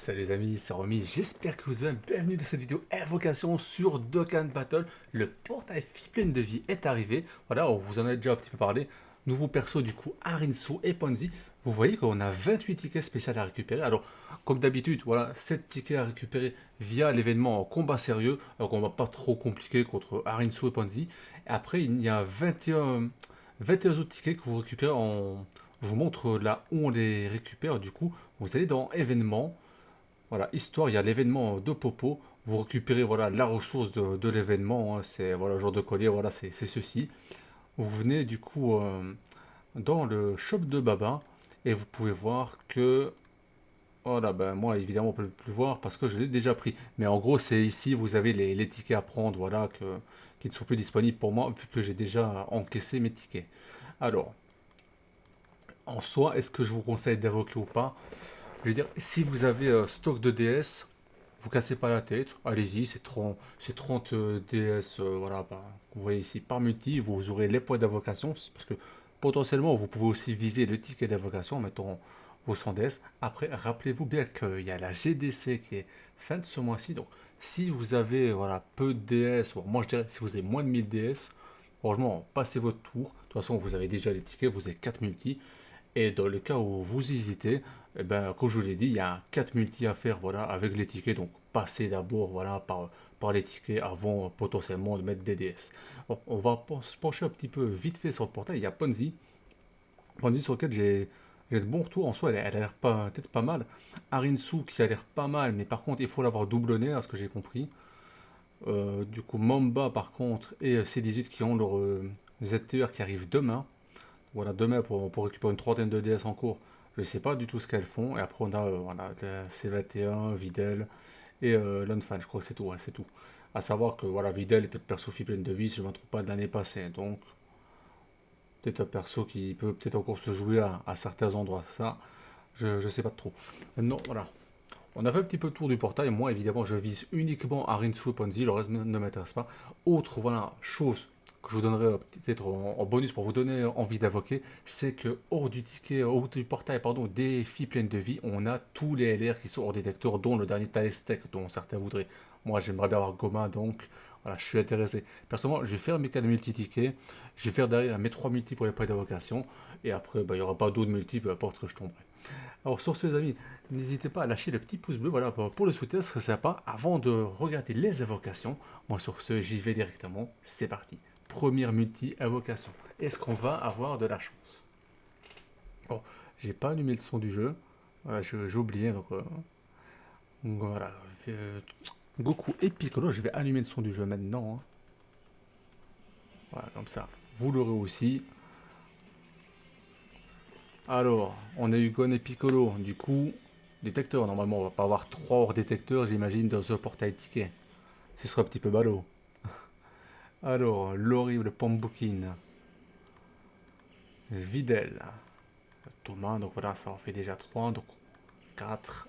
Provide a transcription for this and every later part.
Salut les amis, c'est Romy, j'espère que vous allez bien. Bienvenue dans cette vidéo Invocation sur Dokkan Battle. Le portail Fipline de vie est arrivé. Voilà, on vous en a déjà un petit peu parlé. Nouveau perso du coup, Arinsu et Ponzi. Vous voyez qu'on a 28 tickets spéciaux à récupérer. Alors, comme d'habitude, voilà, 7 tickets à récupérer via l'événement en combat sérieux. Donc on va pas trop compliquer contre Arinsu et Ponzi. Et après, il y a 21 autres tickets que vous récupérez en... Je vous montre là où on les récupère. Du coup, vous allez dans événements. Voilà, histoire, il y a l'événement de Popo. Vous récupérez voilà, la ressource de l'événement. Hein, c'est voilà, le genre de collier, voilà, c'est ceci. Vous venez du coup dans le shop de Baba et vous pouvez voir que. Voilà, ben moi évidemment on peut plus voir parce que je l'ai déjà pris. Mais en gros, c'est ici, vous avez les tickets à prendre, voilà, qui ne sont plus disponibles pour moi vu que j'ai déjà encaissé mes tickets. Alors, en soi, est-ce que je vous conseille d'invoquer ou pas? Je veux dire, si vous avez stock de DS, vous cassez pas la tête, allez-y, c'est 30 DS, voilà, bah, vous voyez ici, par multi, vous aurez les points d'invocation, parce que potentiellement, vous pouvez aussi viser le ticket d'invocation en mettant vos 100 DS. Après, rappelez-vous bien qu'il y a la GDC qui est fin de ce mois-ci, donc si vous avez voilà, peu de DS, bon, moi je dirais si vous avez moins de 1000 DS, franchement, passez votre tour. De toute façon, vous avez déjà les tickets, vous avez 4 multi. Et dans le cas où vous hésitez, eh ben, comme je vous l'ai dit, il y a 4 multi à faire voilà, avec les tickets. Donc passez d'abord voilà, par les tickets avant potentiellement de mettre des DS. Bon, on va se pencher un petit peu vite fait sur le portail. Il y a Ponzi. Ponzi sur lequel j'ai de bons retours. En soi, elle a l'air peut-être pas mal. Arinsu qui a l'air pas mal, mais par contre, il faut l'avoir doublonné, à ce que j'ai compris. Du coup, Mamba par contre et C18 qui ont leur ZTR qui arrive demain. Voilà, demain pour récupérer une trentaine de DS en cours. Je ne sais pas du tout ce qu'elles font. Et après, on a voilà, C21, Videl et Lunfan. Je crois que c'est tout. Ouais, c'est tout. À savoir que voilà, Videl était le perso pleine de vie, si je ne me trompe pas, de l'année passée. Donc, peut-être un perso qui peut peut-être encore se jouer à certains endroits. Ça, je ne sais pas trop. Non, voilà. On a fait un petit peu le tour du portail. Moi, évidemment, je vise uniquement Arinsu et Ponzi. Le reste ne m'intéresse pas. Autre voilà, chose que je vous donnerai peut-être en bonus pour vous donner envie d'invoquer, c'est que hors du ticket, hors du portail, pardon, des filles pleines de vie, on a tous les LR qui sont hors détecteur, dont le dernier Talestec, dont certains voudraient. Moi, j'aimerais bien avoir Goma, donc voilà, je suis intéressé. Personnellement, je vais faire mes 4 multi-tickets, je vais faire derrière mes 3 multi pour les points d'invocation, et après, bah, il n'y aura pas d'autres multi, peu importe que je tomberai. Alors sur ce les amis, n'hésitez pas à lâcher le petit pouce bleu voilà, pour le soutenir, ce serait sympa avant de regarder les invocations. Moi sur ce, j'y vais directement, c'est parti. Première multi-invocation. Est-ce qu'on va avoir de la chance? Bon, j'ai pas allumé le son du jeu, voilà, j'ai oublié, donc voilà. euh, Goku et Piccolo, je vais allumer le son du jeu maintenant. Hein. Voilà, comme ça, vous l'aurez aussi. Alors, on a eu Gon et Piccolo, du coup, détecteur. Normalement, on va pas avoir 3 hors détecteurs, j'imagine, dans ce portail ticket. Ce sera un petit peu ballot. Alors, l'horrible Pambukin, Videl, Thomas, donc voilà, ça en fait déjà 3, donc 4.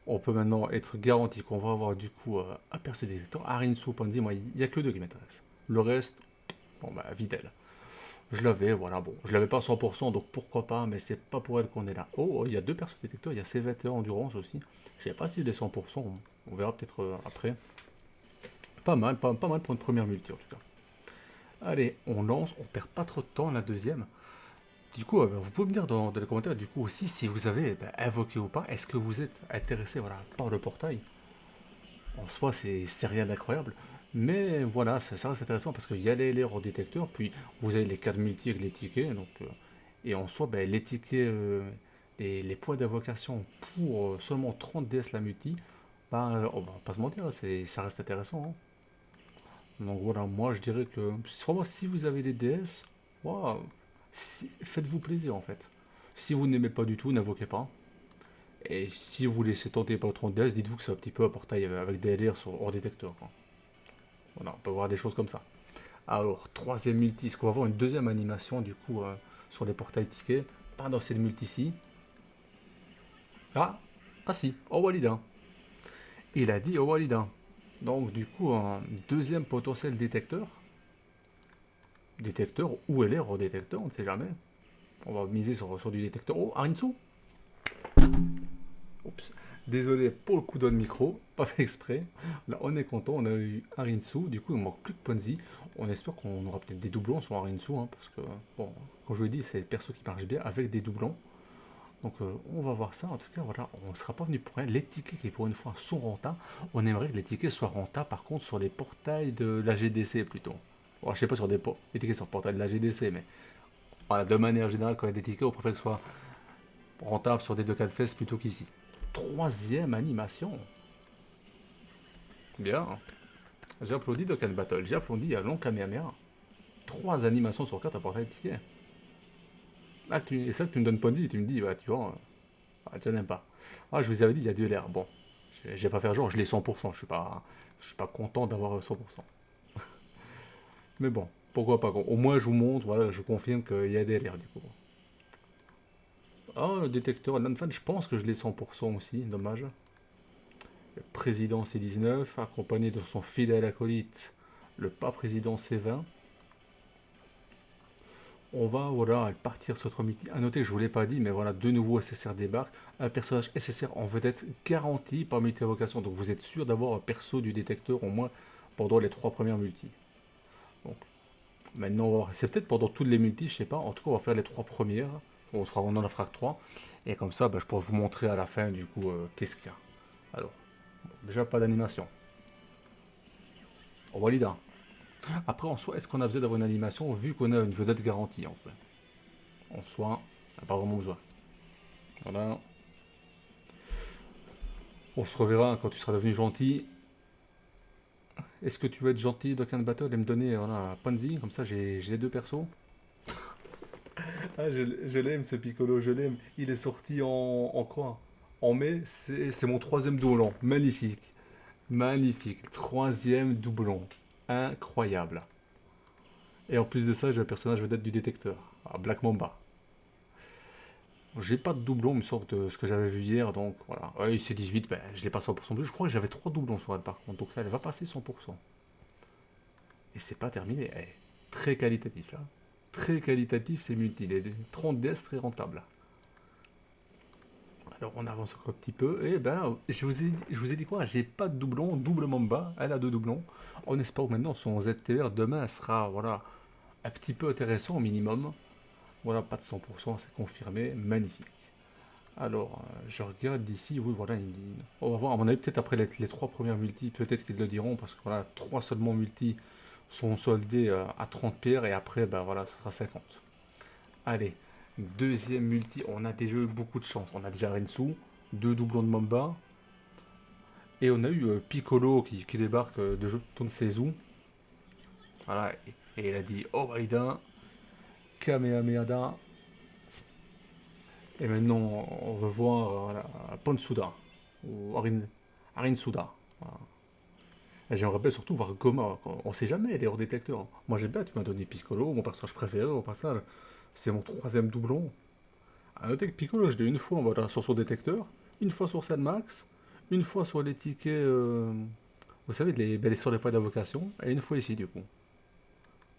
On peut maintenant être garanti qu'on va avoir du coup un perso détecteur. Arinsu, Pandy, moi, il n'y a que deux qui m'intéressent. Le reste, bon bah, Videl. Je l'avais, voilà, bon, je l'avais pas à 100%, donc pourquoi pas, mais c'est pas pour elle qu'on est là. Oh, il y a deux persos détecteurs, il y a C21 Endurance aussi. Je sais pas si je l'ai 100%, on verra peut-être après. Pas mal, pas mal pour une première multi en tout cas. Allez, on lance, on perd pas trop de temps la deuxième. Du coup, vous pouvez me dire dans les commentaires du coup aussi si vous avez invoqué ou pas. Est-ce que vous êtes intéressé voilà, par le portail? En soi, c'est rien d'incroyable. Mais voilà, ça reste intéressant parce qu'il y a les LR au détecteur, puis vous avez les 4 multi avec les tickets. Et en soi, les tickets, les points d'invocation pour seulement 30 DS la multi, on va pas se mentir, ça reste intéressant. Hein. Donc voilà, moi je dirais que vraiment si vous avez des DS, ouah, faites-vous plaisir en fait. Si vous n'aimez pas du tout, n'invoquez pas. Et si vous laissez tenter par 30 DS, dites-vous que c'est un petit peu un portail avec des LR sur hors détecteur. Quoi. Voilà, on peut voir des choses comme ça. Alors, troisième multi, est-ce qu'on va avoir une deuxième animation du coup sur les portails tickets? Pas dans cette multi-ci. Ah, ah si, Owalida. Il a dit Owalida. Donc du coup, un deuxième potentiel détecteur. Détecteur ou LR hors détecteur, on ne sait jamais. On va miser sur du détecteur. Oh, Arinsu. Oups. Désolé pour le coup de micro, pas fait exprès. Là, on est content, on a eu Arinsu, du coup, il manque plus que Ponzi. On espère qu'on aura peut-être des doublons sur Arinsu, hein, parce que, bon, comme je vous l'ai dit, c'est le perso qui marche bien avec des doublons. Donc, on va voir ça. En tout cas, voilà, on ne sera pas venu pour rien. Les tickets qui, pour une fois, sont rentables. On aimerait que les tickets soient rentables, par contre, sur les portails de la GDC plutôt. Bon, je sais pas sur les tickets sur le portail de la GDC, mais voilà, de manière générale, quand il y a des tickets, on préfère que ce soit rentable sur des 2 4 fesses plutôt qu'ici. Troisième animation. Bien. J'ai applaudi Dokkan Battle. J'ai applaudi à Long Kamehameha. 3 animations sur 4 à portail de tickets. Ah, et ça que tu me donnes Ponzi, tu me dis, bah tu vois, tu n'aimes pas. Ah, je vous avais dit, il y a du LR. Bon, je vais pas faire genre, je l'ai 100%. Je suis pas content d'avoir 100%. Mais bon, pourquoi pas. Au moins, je vous montre, voilà, je confirme qu'il y a des LR du coup. Ah, le détecteur Nanfan, je pense que je l'ai 100% aussi, dommage. Le président C19, accompagné de son fidèle acolyte, le pas président C20. On va voilà, partir sur 3 multi. A noter que je ne vous l'ai pas dit, mais voilà, deux nouveaux SSR débarquent. Un personnage SSR en vedette garanti par multi-invocation. Donc vous êtes sûr d'avoir un perso du détecteur au moins pendant les 3 premières multis. Donc maintenant, on va voir. C'est peut-être pendant toutes les multis, je sais pas. En tout cas, on va faire les 3 premières. On en fera que 3. Et comme ça, bah, je pourrai vous montrer à la fin du coup qu'est-ce qu'il y a. Alors, bon, déjà pas d'animation. On valide. Après, en soi, est-ce qu'on a besoin d'avoir une animation vu qu'on a une vedette garantie en fait. En soi, on n'a pas vraiment besoin. Voilà. On se reverra quand tu seras devenu gentil. Est-ce que tu veux être gentil, Dokkan Battle, et me donner voilà, Ponzi? Comme ça, j'ai les 2 persos. Ah, je l'aime ce Piccolo, je l'aime. Il est sorti en quoi? En mai, c'est mon troisième doublon. Magnifique. Magnifique. Troisième doublon. Incroyable. Et en plus de ça, j'ai un personnage vedette du détecteur. Ah, Black Mamba. J'ai pas de doublon, il me semble, de ce que j'avais vu hier, donc voilà. Ouais, c'est 18, ben, je l'ai pas 100% plus. Je crois que j'avais 3 doublons sur elle par contre, donc là, elle va passer 100%. Et c'est pas terminé. Très qualitatif là. Très qualitatif, c'est multi. Les 30 DS très rentable. Alors on avance encore un petit peu. Et ben, je vous ai dit quoi? J'ai pas de doublon, double Mamba. Elle a 2 doublons. On espère que maintenant son ZTR demain sera voilà, un petit peu intéressant au minimum. Voilà, pas de 100%, c'est confirmé. Magnifique. Alors, je regarde d'ici, oui, voilà, on va voir, à mon avis, peut-être après les 3 premières multis, peut-être qu'ils le diront, parce que voilà, 3 seulement multis sont soldés à 30 pierres, et après, ben voilà, ce sera 50. Allez, deuxième multi, on a déjà eu beaucoup de chance. On a déjà Rensu, 2 doublons de Mamba, et on a eu Piccolo qui débarque de Tonseizu. Voilà, et il a dit Oh Maïda, Kamehameha, et maintenant on veut voir voilà, Ponsuda, ou Arinsuda. Voilà. J'aimerais bien surtout voir Goma. On sait jamais, elle est hors détecteur. Moi j'aime bien, tu m'as donné Piccolo, mon personnage préféré au passage. C'est mon troisième doublon. A noter que Piccolo, je l'ai une fois voilà, sur son détecteur, une fois sur Max, une fois sur les tickets, vous savez, sur les points d'invocation, et une fois ici du coup.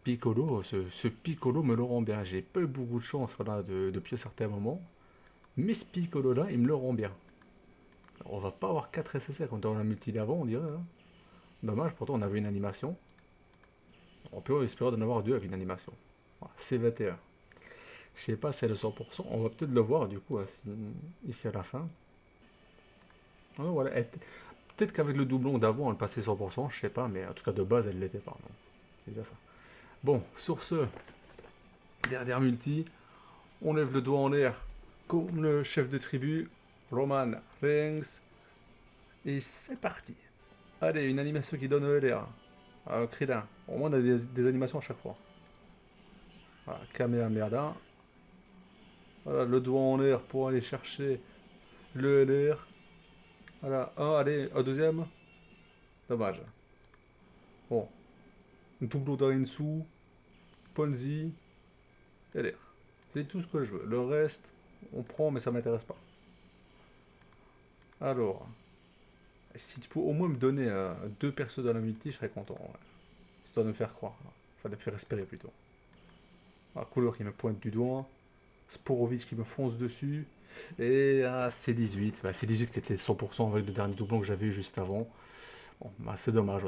Piccolo, ce Piccolo me le rend bien. J'ai pas eu beaucoup de chance voilà, depuis un certain moment, mais ce Piccolo là, il me le rend bien. Alors, on va pas avoir 4 SSR comme dans la multi d'avant, on dirait. Hein. Dommage, pourtant on avait une animation. On peut espérer d'en avoir 2 avec une animation. Voilà, C21. Je sais pas si elle est 100%. On va peut-être le voir du coup ici à la fin. Ah, voilà. Peut-être qu'avec le doublon d'avant, elle passait 100%. Je sais pas, mais en tout cas de base, elle l'était pas. C'est déjà ça. Bon, sur ce, dernière multi. On lève le doigt en l'air comme le chef de tribu, Roman Reigns. Et c'est parti. Allez, une animation qui donne l'air. Krillin. Au moins, on a des animations à chaque fois. Voilà, Kamehameha. Voilà, le doigt en l'air pour aller chercher le LR. Voilà, allez, un deuxième. Dommage. Bon, double d'Arinsu, Ponzi, LR. C'est tout ce que je veux. Le reste, on prend, mais ça m'intéresse pas. Alors, si tu peux au moins me donner 2 persos dans la multi, je serais content. Ouais. Histoire de me faire croire. Enfin, de me faire espérer plutôt. La couleur qui me pointe du doigt. Sporovic qui me fonce dessus. Et C18. C18 qui était 100% avec le dernier doublon que j'avais eu juste avant. Bon, c'est dommage,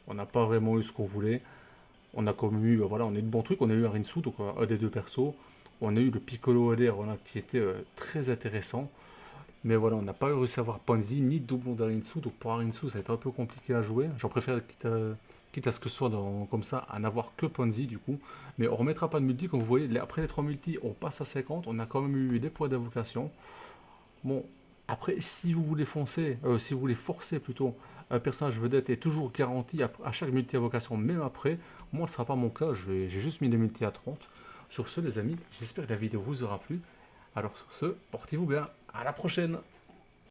on n'a pas vraiment eu ce qu'on voulait. On a quand même eu, voilà, on a eu de bons trucs. On a eu Arinsu, donc un des deux persos. On a eu le Piccolo LR, voilà, qui était très intéressant. Mais voilà, on n'a pas réussi à avoir Ponzi ni de doublon d'Arinsu. Donc pour Arinsu, ça a été un peu compliqué à jouer. J'en préfère, quitte à ce que ce soit comme ça, à n'avoir que Ponzi du coup. Mais on remettra pas de multi, comme vous voyez. Après les 3 multi, on passe à 50. On a quand même eu des poids d'invocation. Bon, après, si vous voulez foncer, si vous voulez forcer plutôt, un personnage vedette est toujours garanti à chaque multi-invocation, même après. Moi, ce ne sera pas mon cas, j'ai juste mis les multi à 30. Sur ce, les amis, j'espère que la vidéo vous aura plu. Alors sur ce, portez-vous bien, à la prochaine!